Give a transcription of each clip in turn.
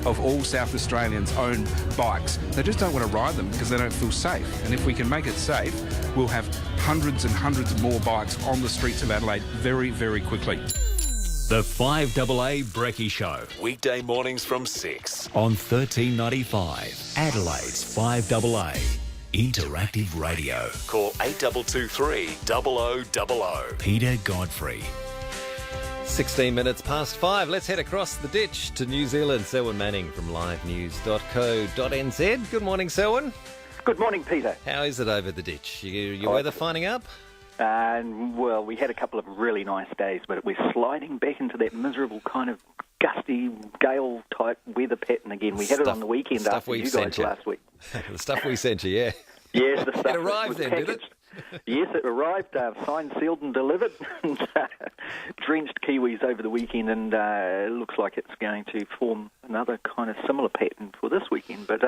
of all South Australians own bikes. They just don't want to ride them because they don't feel safe. And if we can make it safe, we'll have hundreds and hundreds more bikes on the streets of Adelaide very, very quickly. The 5AA Brekkie Show. Weekday mornings from 6. On 1395, Adelaide's 5AA. Interactive radio. Call 8223 0000. Peter Godfrey. 16 minutes past 5. Let's head across the ditch to New Zealand. Selwyn Manning from livenews.co.nz. Good morning, Selwyn. Good morning, Peter. How is it over the ditch? Your weather finding up? Well, we had a couple of really nice days, but we're sliding back into that miserable kind of gusty, gale-type weather pattern again. We had it on the weekend after you guys last week. The stuff we sent you, yeah. Yes, the stuff it arrived then, did it? Yes, it arrived, signed, sealed and delivered, and drenched Kiwis over the weekend, and it looks like it's going to form another kind of similar pattern for this weekend, but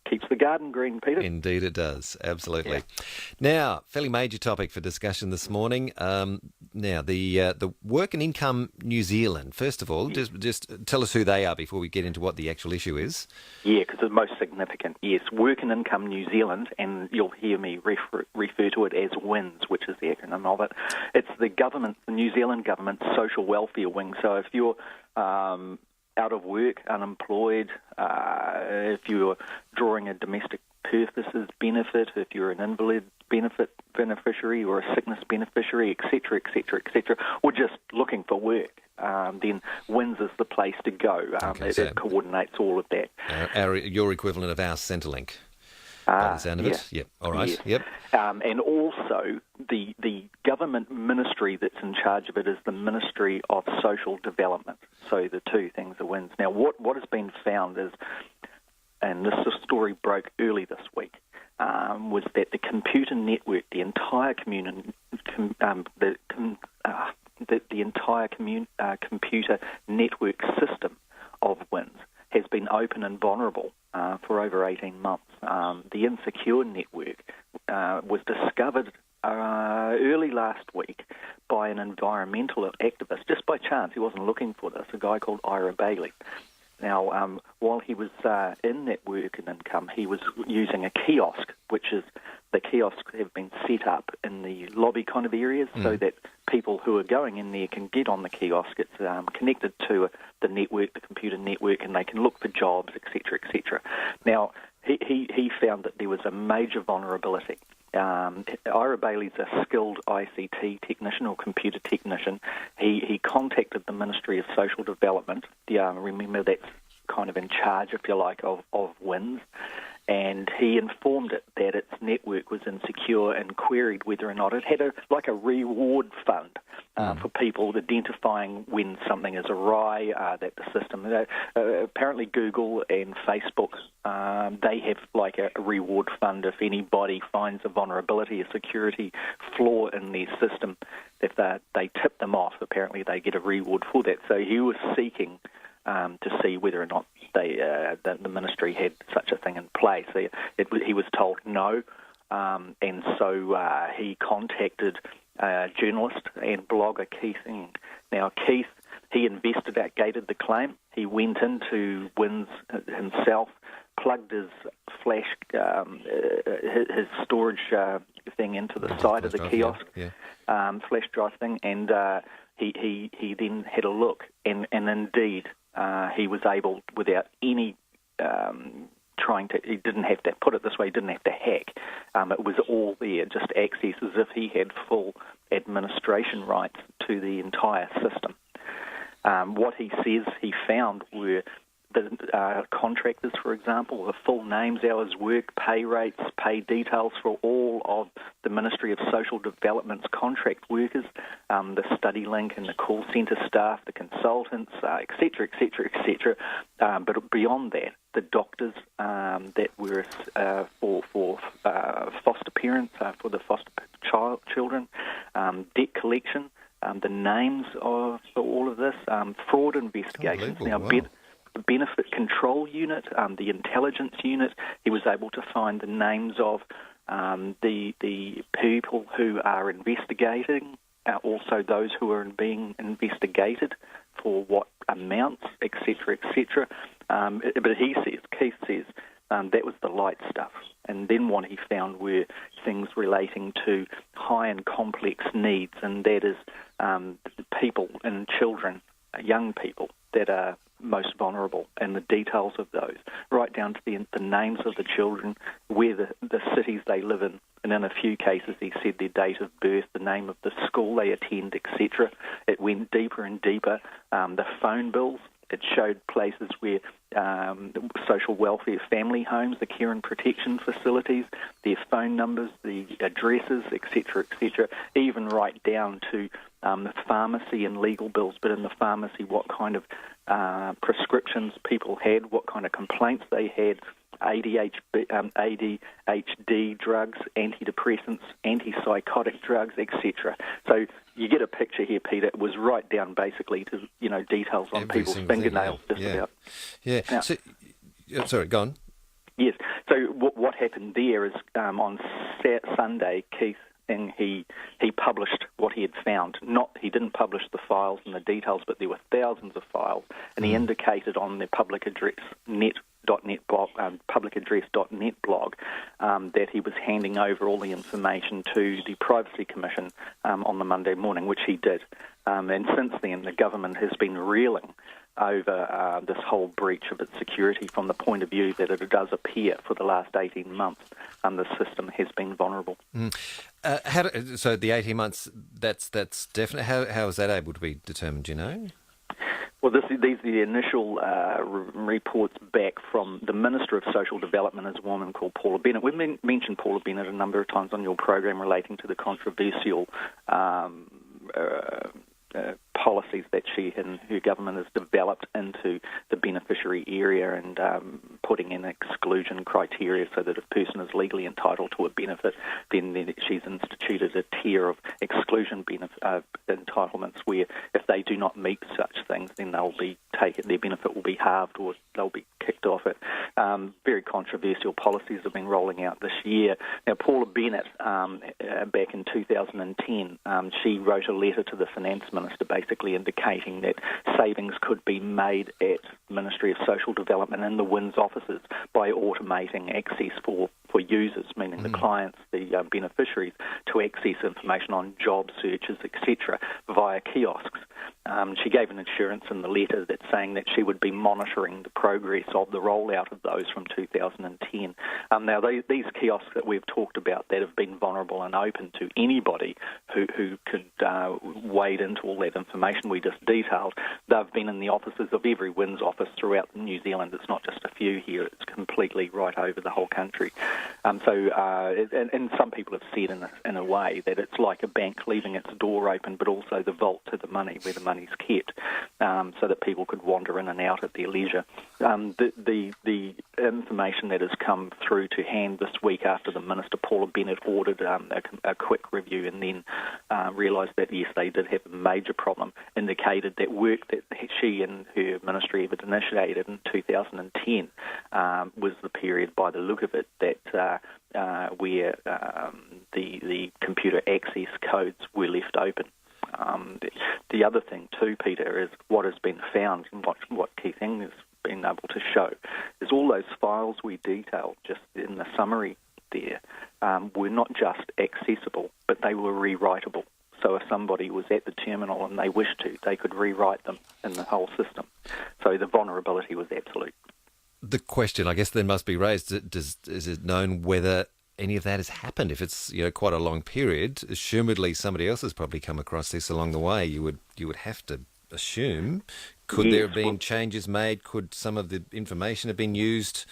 keeps the garden green, Peter. Indeed it does, absolutely. Yeah. Now, fairly major topic for discussion this morning. Now, the Work and Income New Zealand. First of all, just tell us who they are before we get into what the actual issue is. Yeah, because it's most significant. Yes, Work and Income New Zealand, and you'll hear me refer to it as WINZ, which is the acronym of it. It's the government, the New Zealand government's social welfare wing. So if you're out of work, unemployed, if you're drawing a domestic purposes benefit, if you're an invalid benefit beneficiary or a sickness beneficiary, etc., or just looking for work, then WINZ is the place to go. It coordinates all of that. Your equivalent of our Centrelink. By the sound of it. Yep. All right. Yes. Yep. And also the government ministry that's in charge of it is the Ministry of Social Development. So the two things are WINZ. Now, what has been found is, and this story broke early this week, was that the computer network, the entire computer network system of WINZ has been open and vulnerable for over 18 months. The Insecure network was discovered early last week by an environmental activist, just by chance. He wasn't looking for this, a guy called Ira Bailey. Now, while he was in that Work and Income, he was using a kiosk, which is, the kiosks have been set up in the lobby kind of areas so that people who are going in there can get on the kiosk. It's connected to the network, the computer network, and they can look for jobs, etc., etc. Now, he found that there was a major vulnerability. Ira Bailey's a skilled ICT technician or computer technician. He contacted the Ministry of Social Development. Remember, that's kind of in charge, if you like, of WINZ. And he informed it that its network was insecure and queried whether or not it had a reward fund for people identifying when something is awry, that the system. Apparently Google and Facebook, they have like a reward fund if anybody finds a vulnerability, a security flaw in their system. If they tip them off, apparently they get a reward for that. So he was seeking to see whether or not the ministry had such a thing in place. He was told no, and so he contacted journalist and blogger Keith Ng. Now, Keith, he investigated the claim. He went into WINZ himself, plugged his flash, his storage thing into the side of the kiosk, flash drive thing, and he then had a look, and indeed he was able, without any he didn't have to, put it this way, he didn't have to hack. It was all there, just access as if he had full administration rights to the entire system. What he says he found were the contractors, for example, the full names, hours work, pay rates, pay details for all of the Ministry of Social Development's contract workers, the study link and the call centre staff, the consultants, etc., etc., etc. But beyond that, the doctors that were for foster parents, for the foster children, debt collection, the names of all of this, fraud investigations. Now, the Benefit Control Unit, the Intelligence Unit, he was able to find the names of the people who are investigating, also those who are being investigated, for what amounts, etc., etc. But Keith says, that was the light stuff. And then what he found were things relating to high and complex needs, and that is people and children, young people, that are most vulnerable, and the details of those, right down to the names of the children, where the cities they live in, and in a few cases he said their date of birth, the name of the school they attend, etc. It went deeper and deeper. The phone bills, it showed places where social welfare family homes, the care and protection facilities, their phone numbers, the addresses, etc., even right down to the pharmacy and legal bills, but in the pharmacy, what kind of prescriptions people had, what kind of complaints they had, ADHD drugs, antidepressants, antipsychotic drugs, etc. So you get a picture here, Peter. It was right down basically to details on Every people's single fingernails, thing, just about. Yeah. Now, Sorry, go on. Yes. So what happened there is on Sunday, Keith, and he published what he had found. He didn't publish the files and the details, but there were thousands of files, and he indicated on the public address .net blog that he was handing over all the information to the Privacy Commission on the Monday morning, which he did. And since then, the government has been reeling over this whole breach of its security from the point of view that it does appear for the last 18 months the system has been vulnerable. So the 18 months, that's definite. How is that able to be determined, do you know? Well, these are the initial reports back from the Minister of Social Development, is a woman called Paula Bennett. We've mentioned Paula Bennett a number of times on your program relating to the controversial policies that she and her government has developed into the beneficiary area, and putting in exclusion criteria so that if a person is legally entitled to a benefit, then she's instituted a tier of exclusion entitlements where if they do not meet such things, then they'll be taken, their benefit will be halved or they'll be kicked off it. Very controversial policies have been rolling out this year. Now, Paula Bennett, back in 2010, she wrote a letter to the Finance Minister basically indicating that savings could be made at Ministry of Social Development in the WINS offices by automating access for users, meaning the clients, the beneficiaries, to access information on job searches, etc., via kiosks. She gave an assurance in the letter that saying that she would be monitoring the progress of the rollout of those from 2010. Now, these kiosks that we've talked about that have been vulnerable and open to anybody who could wade into all that information we just detailed, they've been in the offices of every WINS office throughout New Zealand. It's not just a few here, it's completely right over the whole country. And some people have said in a way that it's like a bank leaving its door open, but also the vault to the money where the money's kept, so that people could wander in and out at their leisure. The information that has come through to hand this week after the Minister, Paula Bennett, ordered a quick review and then realised that, yes, they did have a major problem, indicated that work that she and her ministry had initiated in 2010 was the period, by the look of it, that where the computer access codes were left open. The other thing too, Peter, is what has been found and what Keith Ing has been able to show is all those files we detailed just in the summary there were not just accessible, but they were rewritable. So if somebody was at the terminal and they wished to, they could rewrite them in the whole system. So the vulnerability was absolute. The question, I guess, then must be raised: is it known whether any of that has happened? If it's quite a long period, assumedly somebody else has probably come across this along the way. You would have to assume. Could there have been changes made? Could some of the information have been used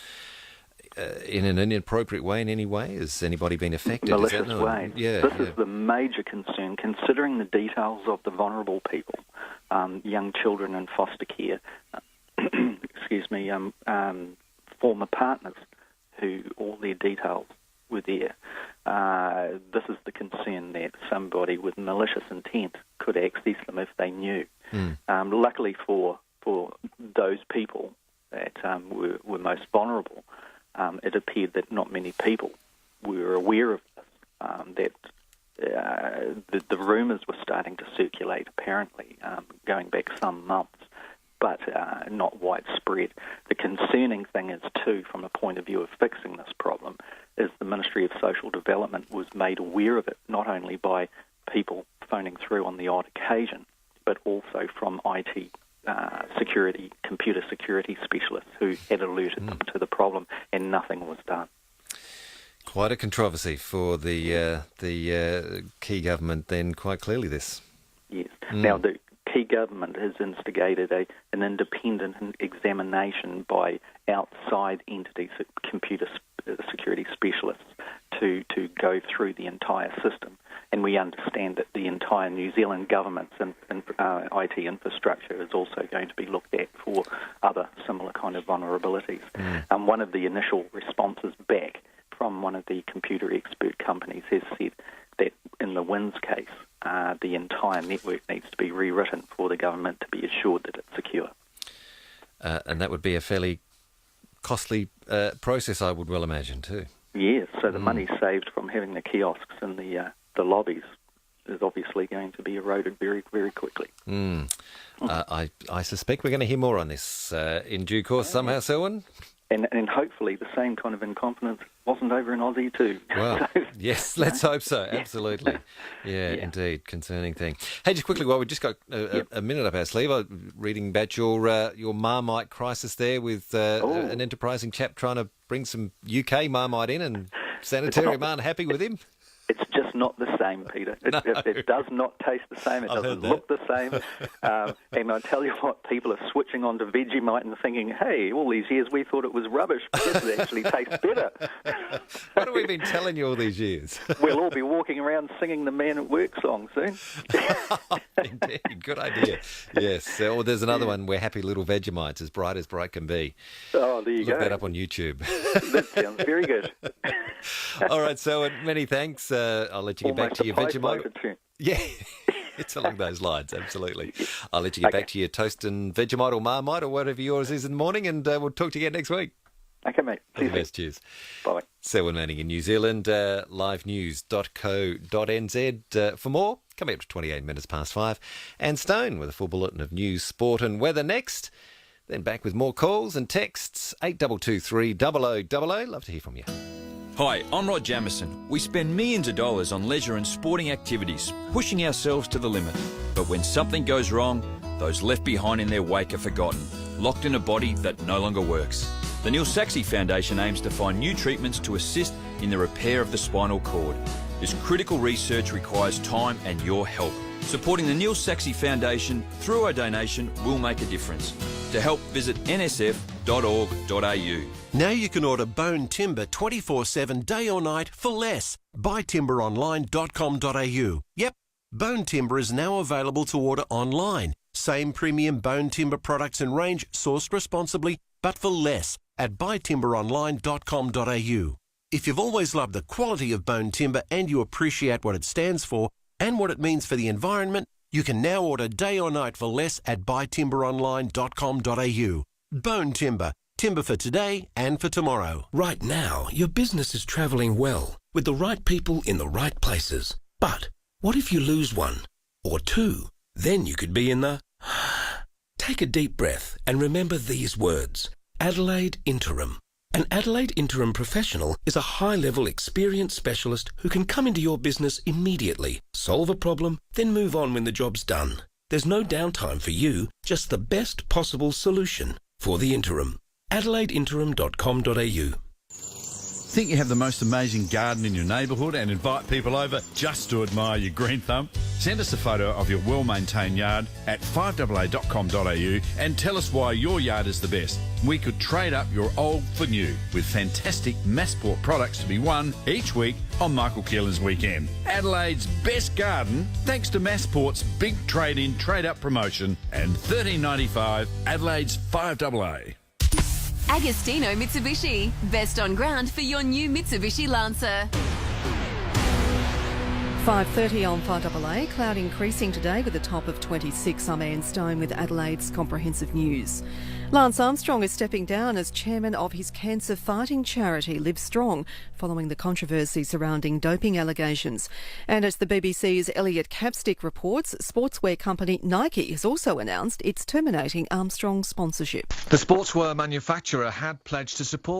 in an inappropriate way in any way? Has anybody been affected? Malicious way. This is the major concern, considering the details of the vulnerable people, young children in foster care, former partners who all their details were there. This is the concern that somebody with malicious intent could access them if they knew. Luckily for those people that were most vulnerable, it appeared that not many people were aware of this, that the rumours were starting to circulate, apparently, going back some months, but not widespread. The concerning thing is, too, from a point of view of fixing this problem, is the Ministry of Social Development was made aware of it, not only by people phoning through on the odd occasion, but also from IT security, computer security specialists who had alerted them to the problem, and nothing was done. Quite a controversy for the key government then, quite clearly, this. Yes. Now, the key government has instigated an independent examination by outside entities, computer security specialists, to go through the entire system. And we understand that the entire New Zealand government's IT infrastructure is also going to be looked at for other similar kind of vulnerabilities. One of the initial responses back from one of the computer expert companies has said that in the WINS case, the entire network needs to be rewritten for the government to be assured that it's secure. And that would be a fairly costly process, I would well imagine, too. Yes, so the money saved from having the kiosks in the lobbies is obviously going to be eroded very, very quickly. I suspect we're going to hear more on this in due course somehow, Selwyn. And hopefully the same kind of incompetence wasn't over in Aussie too. Well, yes, let's hope so. Absolutely. Yeah, indeed. Concerning thing. Hey, just quickly, while we just got a minute up our sleeve, I'm reading about your Marmite crisis there with an enterprising chap trying to bring some UK Marmite in, and Sanitarium aren't happy with him. It's just not the same, Peter. It does not taste the same. It doesn't look the same. And I tell you what, people are switching on to Vegemite and thinking, hey, all these years we thought it was rubbish, but this actually tastes better. What have we been telling you all these years? We'll all be walking around singing the Man at Work song soon. Indeed, good idea. Yes, or there's another one where Happy Little Vegemites, as bright can be. Oh, there you go. Look that up on YouTube. That sounds very good. All right, so many thanks. I'll let you get back to your Vegemite. Yeah, it's along those lines, absolutely. I'll let you get back to your toast and Vegemite or Marmite or whatever yours is in the morning, and we'll talk to you again next week. Okay, mate. All the best. Cheers. Bye. Selwyn Manning in New Zealand, livenews.co.nz. For more, coming up to 28 minutes past 5. And Stone with a full bulletin of news, sport and weather next. Then back with more calls and texts, 8223 0000. Love to hear from you. Hi, I'm Rod Jamieson. We spend millions of dollars on leisure and sporting activities, pushing ourselves to the limit. But when something goes wrong, those left behind in their wake are forgotten, locked in a body that no longer works. The Neil Saxey Foundation aims to find new treatments to assist in the repair of the spinal cord. This critical research requires time and your help. Supporting the Neil Saxey Foundation through a donation will make a difference. To help, visit nsf.org.au. Now you can order bone timber 24/7 day or night for less. Buytimberonline.com.au. Yep, bone timber is now available to order online. Same premium bone timber products and range sourced responsibly, but for less at buytimberonline.com.au. If you've always loved the quality of bone timber and you appreciate what it stands for and what it means for the environment, you can now order day or night for less at buytimberonline.com.au. Bone timber. Timber for today and for tomorrow. Right now, your business is travelling well with the right people in the right places. But what if you lose one or two? Then you could be in the... Take a deep breath and remember these words. Adelaide Interim. An Adelaide Interim professional is a high-level experienced specialist who can come into your business immediately, solve a problem, then move on when the job's done. There's no downtime for you, just the best possible solution for the interim. AdelaideInterim.com.au. Think you have the most amazing garden in your neighbourhood and invite people over just to admire your green thumb? Send us a photo of your well-maintained yard at 5AA.com.au and tell us why your yard is the best. We could trade up your old for new with fantastic Massport products to be won each week on Michael Keelan's weekend. Adelaide's best garden thanks to Massport's big trade-in, trade-up promotion and $13.95 Adelaide's 5AA. Agostino Mitsubishi. Best on ground for your new Mitsubishi Lancer. 5:30 on 5AA. Cloud increasing today with a top of 26. I'm Anne Stone with Adelaide's comprehensive news. Lance Armstrong is stepping down as chairman of his cancer fighting charity Live Strong following the controversy surrounding doping allegations. And as the BBC's Elliot Capstick reports, sportswear company Nike has also announced it's terminating Armstrong's sponsorship. The sportswear manufacturer had pledged to support